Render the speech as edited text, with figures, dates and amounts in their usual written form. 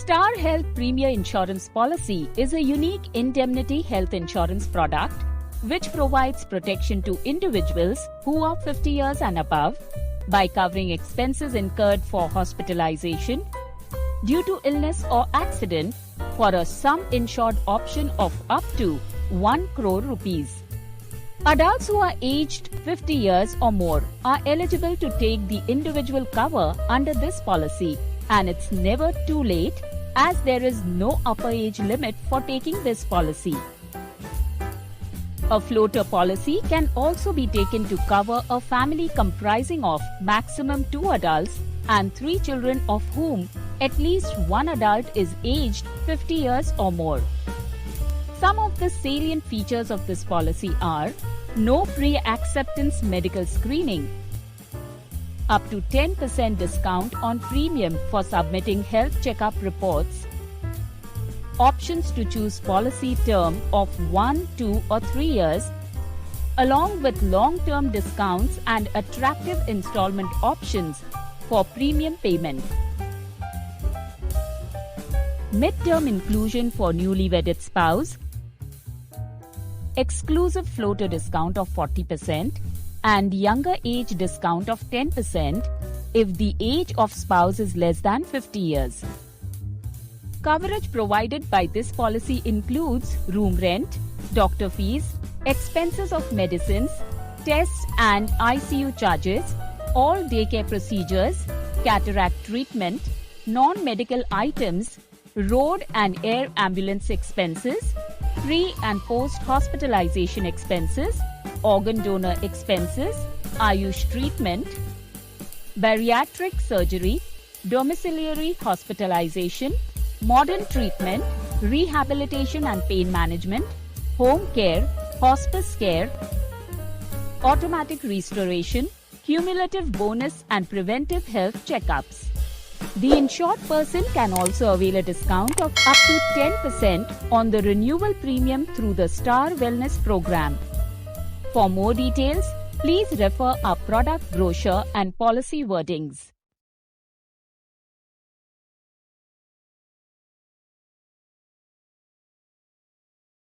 Star Health Premier Insurance Policy is a unique indemnity health insurance product which provides protection to individuals who are 50 years and above by covering expenses incurred for hospitalization due to illness or accident for a sum insured option of up to 1 crore rupees. Adults who are aged 50 years or more are eligible to take the individual cover under this policy, and it's never too late as there is no upper age limit for taking this policy. A floater policy can also be taken to cover a family comprising of maximum 2 adults and 3 children of whom at least one adult is aged 50 years or more. Some of the salient features of this policy are no pre-acceptance medical screening, up to 10% discount on premium for submitting health checkup reports, options to choose policy term of 1, 2 or 3 years, along with long-term discounts and attractive installment options for premium payment. Mid-term inclusion for newly wedded spouse, exclusive floater discount of 40% and younger age discount of 10% if the age of spouse is less than 50 years. Coverage provided by this policy includes room rent, doctor fees, expenses of medicines, tests and ICU charges, all daycare procedures, cataract treatment, non-medical items, road and air ambulance expenses, pre- and post-hospitalization expenses, organ donor expenses, AYUSH treatment, bariatric surgery, domiciliary hospitalization, modern treatment, rehabilitation and pain management, home care, hospice care, automatic restoration, cumulative bonus and preventive health checkups. The insured person can also avail a discount of up to 10% on the renewal premium through the Star Wellness program. For more details, please refer our product brochure and policy wordings.